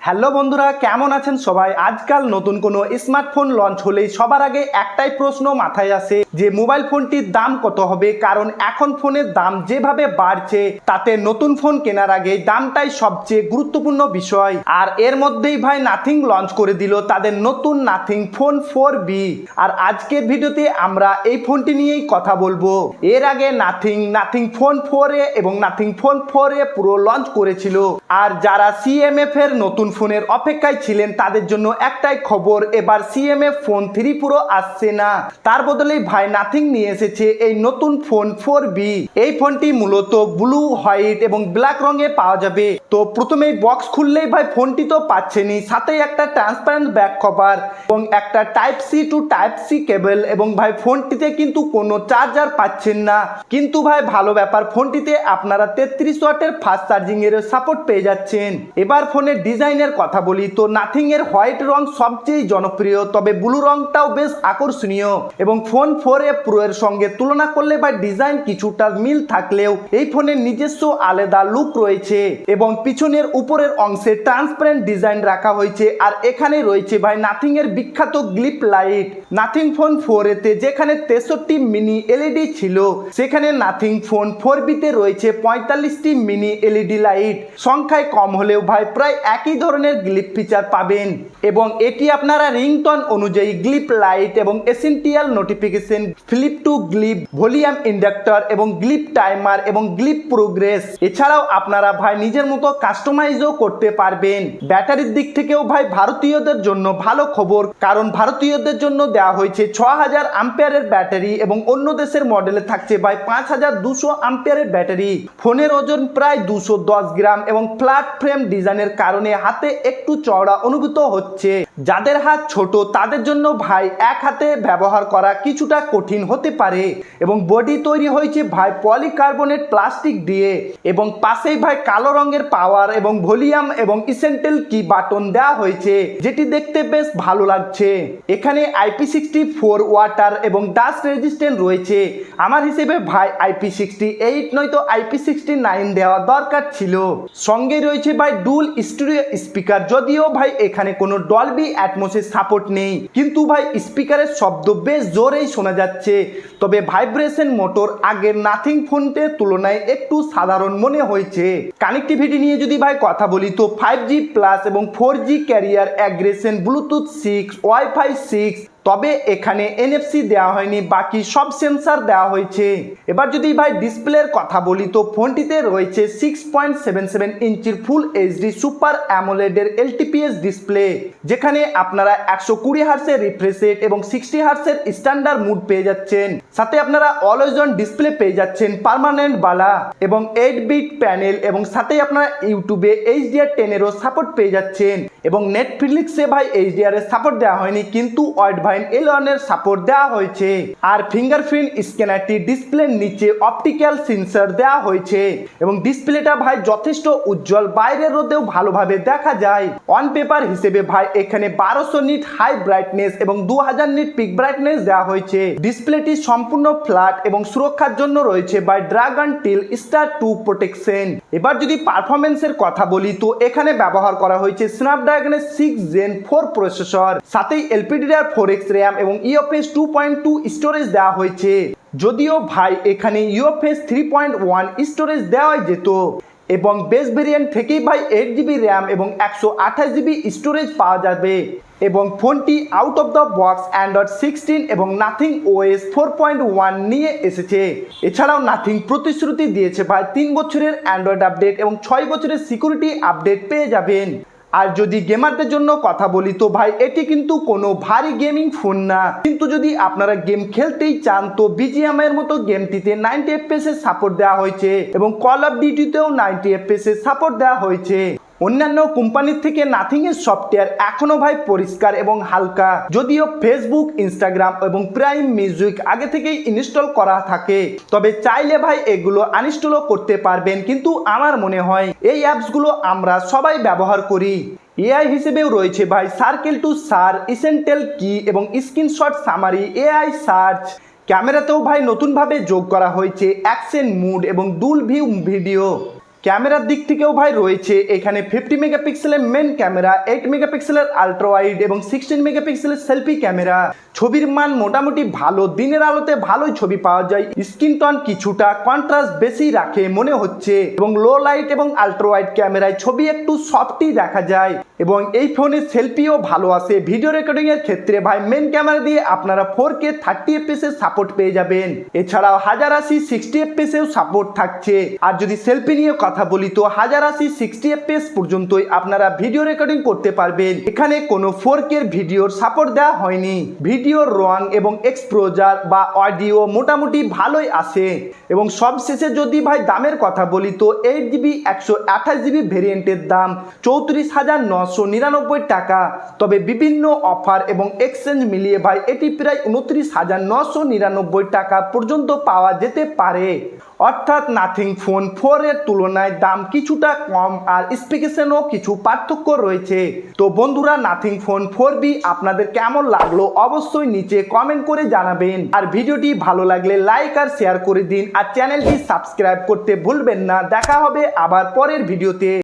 Hello বন্ধুরা, কেমন আছেন সবাই? আজকাল নতুন কোনো স্মার্টফোন লঞ্চ হলেই সবার আগে একটাই প্রশ্ন মাথায় আসে যে মোবাইল ফোনটির দাম কত হবে। কারণ এখন ফোনের দাম যেভাবে বাড়ছে তাতে নতুন ফোন কেনার আগে দামটাই সবচেয়ে গুরুত্বপূর্ণ বিষয়। আর এর মধ্যেই ভাই নাথিং লঞ্চ করে দিল তাদের নতুন নাথিং ফোন 4B। আর আজকের ভিডিওতে আমরা এই ফোনটি নিয়েই কথা বলবো। এর আগে নাথিং ফোন 4A এবং নাথিং ফোন 4A পুরো লঞ্চ করেছিল। আর যারা CMF এর নতুন ফোনের অপেক্ষায় ছিলেন তাদের জন্য একটাই খবর, এবার CMF ফোন 3 Pro আসছে না, তার বদলে ভাই নাথিং নিয়ে এসেছে এই নতুন ফোন 4B। এই ফোনটি মূলত ব্লু, হোয়াইট এবং ব্ল্যাক রঙে পাওয়া যাবে। তো প্রথমেই বক্স খুললেই ভাই ফোনটি তো পাচ্ছেনই, সাথে একটা ট্রান্সপারেন্ট ব্যাক কভার এবং একটা type C to type C cable. এবং ভাই ফোনটিতে কিন্তু কোনো চার্জার পাচ্ছেন না, কিন্তু ভাই ভালো ব্যাপার ফোনটিতে আপনারা 33 ওয়াটের ফাস্ট চার্জিং এর সাপোর্ট পেয়ে যাচ্ছেন। এবার ফোনের ডিজাইনের কথা বলি তো নাথিং এর হোয়াইট রং সবচেয়ে জনপ্রিয়, তবে ব্লু রংটাও বেশ আকর্ষণীয়। এবং ফোন 4A প্রো এর সঙ্গে তুলনা করলে ভাই ডিজাইন কিছুটা মিল থাকলেও এই ফোনের নিজস্ব আলাদা লুক রয়েছে। এবং পিছনের উপরের অংশে ট্রান্সপারেন্ট ডিজাইন রাখা হয়েছে। আর এখানে রয়েছে ভাই নাথিং এর বিখ্যাত গ্লিপ লাইট। নাথিং ফোন 4A তে যেখানে 63 মিনি এলইডি ছিল, সেখানে নাথিং ফোন 4B তে রয়েছে 45টি মিনি এলইডি লাইট। সংখ্যায় কম হলেও ভাই প্রায় একই ধরনের গ্লিপ ফিচার পাবেন। এবং এটি আপনারা রিংটোন অনুযায়ী গ্লিপ লাইট এবং essential notification, flip to glyph, volume indicator এবং গ্লিপ টাইমার এবং গ্লিপ প্রোগ্রেস, এছাড়াও আপনারা ভাই নিজের মতো কাস্টমাইজও করতে পারবেন। ব্যাটারির দিক থেকেও ভাই ভারতীয়দের জন্য ভালো খবর, কারণ ভারতীয়দের জন্য দেওয়া হয়েছে 6000 আম্পিয়ারের ব্যাটারি এবং অন্য দেশের মডেলে থাকছে ভাই 5200 আম্পিয়ারের ব্যাটারি। ফোনের ওজন প্রায় 210 গ্রাম এবং ফ্ল্যাট ফ্রেম ডিজাইনের কারণে হাতে একটু চওড়া অনুভূত হচ্ছে। যাদের হাত ছোট তাদের জন্য ভাই এক হাতে ব্যবহার করা কিছুটা কঠিন হতে পারে। এবং বডি তৈরি হয়েছে ভাই পলিকার্বনেট প্লাস্টিক দিয়ে। এবং পাশেই ভাই কালো রঙের পাওয়ার এবং ভলিউম এবং ইসেন্টেল কি বাটন দেওয়া হয়েছে, যেটি দেখতে বেশ ভালো লাগছে। এখানে IP64 ওয়াটার এবং ডাস্ট রেজিস্ট্যান্ট রয়েছে। আমার হিসেবে ভাই IP68 নয়তো IP69 দেওয়া দরকার ছিল। সঙ্গে রয়েছে ভাই ডুল স্টুডিও স্পিকার। যদিও ভাই এখানে কোনো ডলবি অ্যাটমসের সাপোর্ট নেই, কিন্তু ভাই স্পিকারের শব্দ বেশ জোরেই শোনা যাচ্ছে। তবে ভাইব্রেশন মোটর আগের নাথিং ফোনটির তুলনায় একটু সাধারণ মনে হয়েছে। কানেক্টিভিটি নিয়ে যদি ভাই কথা বলি তো 5G প্লাস এবং 4G career aggression, Bluetooth 6, wifi 6, তবে এখানে NFC দেওয়া হয়নি, বাকি সব সেন্সার দেওয়া হয়েছে। এবার যদি ভাই ডিসপ্লের কথা বলি তো ফোনটিতে রয়েছে 6.77 ইঞ্চির ফুল HD সুপার অ্যামোলেডের LTPS ডিসপ্লে, যেখানে আপনারা 120 হার্টসের রিফ্রেশ রেট এবং 60 হার্টসের স্ট্যান্ডার্ড মুড পেয়ে যাচ্ছেন। সাথে আপনারা অলওয়েজ অন ডিসপ্লে পেয়ে যাচ্ছেন পার্মানেন্ট বালা এবং 8-বিট প্যানেল। এবং সাথে আপনারা ইউটিউবে HDR10 এরও সাপোর্ট পেয়ে যাচ্ছেন। এবং নেটফ্লিক্সে ভাই HDR এর সাপোর্ট দেওয়া হয়নি, কিন্তু ওয়াইডভাইন L1 এর সাপোর্ট দেওয়া হয়েছে। আর ফিঙ্গারপ্রিন্ট স্ক্যানারটি ডিসপ্লের নিচে অপটিক্যাল সেন্সর দেওয়া হয়েছে। এবং ডিসপ্লেটা ভাই যথেষ্ট উজ্জ্বল, বাইরের রোদেও ভালোভাবে দেখা যায়। অন পেপার হিসেবে ভাই এখানে 1200 নিট হাই ব্রাইটনেস এবং 2000 নিট পিক ব্রাইটনেস দেওয়া হয়েছে। ডিসপ্লেটি সম্পূর্ণ ফ্ল্যাট এবং সুরক্ষার জন্য রয়েছে by dragon Dragontrail 2 protection. এবার যদি পারফরমেন্সের কথা বলি তো এখানে ব্যবহার করা হয়েছে স্ন্যাপড্রাগনের 6 Gen 4 প্রসেসর, সাথেই LPDDR4X RAM এবং UFS 2.2 স্টোরেজ দেওয়া হয়েছে। যদিও ভাই এখানে UFS 3.1 স্টোরেজ দেওয়া যেত। এবং বেস ভেরিয়েন্ট থেকেই ভাই 8GB RAM এবং 128GB স্টোরেজ পাওয়া যাবে। এবং ফোনটি out of the box Android 16 এবং নাথিং OS 4.1 নিয়ে এসেছে। এছাড়াও নাথিং প্রতিশ্রুতি দিয়েছে ভাই 3 বছরের অ্যান্ড্রয়েড আপডেট এবং 6 বছরের সিকিউরিটি আপডেট পেয়ে যাবেন। আর যদি গেমারদের জন্য কথা বলি তো ভাই এটি কিন্তু কোনো ভারী গেমিং ফোন না, কিন্তু যদি আপনারা গেম খেলতেই চান তো BGM এর মতো গেমটিতে 90 FPS এর সাপোর্ট দেওয়া হয়েছে এবং কল অফ ডিউটিতেও 90 FPS এর সাপোর্ট দেওয়া হয়েছে। অন্যান্য কোম্পানির থেকে নাথিং এর সফটওয়্যার এখনো ভাই পরিষ্কার এবং হালকা। যদিও ফেসবুক, ইনস্টাগ্রাম এবং প্রাইম মিউজিক আগে থেকেই ইনস্টল করা থাকে, তবে চাইলে ভাই এগুলো আনইনস্টলও করতে পারবেন। কিন্তু আমার মনে হয় এই অ্যাপসগুলো আমরা সবাই ব্যবহার করি। AI হিসেবেও রয়েছে ভাই সার্কেল টু সার, ইসেন্টেল কি এবং স্ক্রিনশট সামারি, AI সার্চ। ক্যামেরাতেও ভাই নতুনভাবে যোগ করা হয়েছে অ্যাকশন মুড এবং ডুল ভিউ ভিডিও। ক্যামেরার দিক থেকেও ভাই রয়েছে এখানে 50 মেগাপিক্সেলের মেন ক্যামেরা, 8 মেগাপিক্সেলের আলট্রা ওয়াইড এবং 16 মেগাপিক্সেলের সেলফি ক্যামেরা। ছবির মান মোটামুটি ভালো, দিনের আলোতে ভালোই ছবি পাওয়া যায়। স্ক্রিন টোন কিছুটা কন্ট্রাস্ট বেশি রাখে মনে হচ্ছে এবং লো লাইট এবং আলট্রা ওয়াইড ক্যামেরায় ছবি একটু সফটই দেখা যায় এবং এই ফোনের সেলফিও ভালো আসে। ভিডিও রেকর্ডিং এর ক্ষেত্রে ভাই মেন ক্যামেরা দিয়ে আপনারা 4K 30 fps এর সাপোর্ট পেয়ে যাবেন। এছাড়াও 1080 60 fps এও সাপোর্ট থাকছে। আর যদি সেলফি নিয়ে কথা বলি তো 1080 60 fps পর্যন্তই আপনারা ভিডিও রেকর্ডিং করতে পারবেন। এখানে কোনো 4K এর ভিডিওর সাপোর্ট দেওয়া হয়নি। ভিডিওর রং এবং এক্সপোজার বা অডিও মোটামুটি ভালোই আসে। এবং সবশেষে যদি ভাই দামের কথা বলি তো 8GB 128GB ভেরিয়েন্টের দাম 34,999 টাকা। তবে বিভিন্ন অফার এবং এক্সচেঞ্জ মিলিয়ে ভাই এটি প্রায় 29,999 টাকা পর্যন্ত পাওয়া যেতে পারে। অর্থাৎ নাথিং ফোন 4 এর তুলনায় দাম কিছুটা কম আর স্পেসিফিকেশনও কিছু পার্থক্য রয়েছে। তো বন্ধুরা, নাথিং ফোন 4B আপনাদের কেমন লাগলো অবশ্যই নিচে কমেন্ট করে জানাবেন। আর ভিডিওটি ভালো লাগলে লাইক আর শেয়ার করে দিন আর চ্যানেলটি সাবস্ক্রাইব করতে ভুলবেন না। দেখা হবে আবার পরের ভিডিওতে।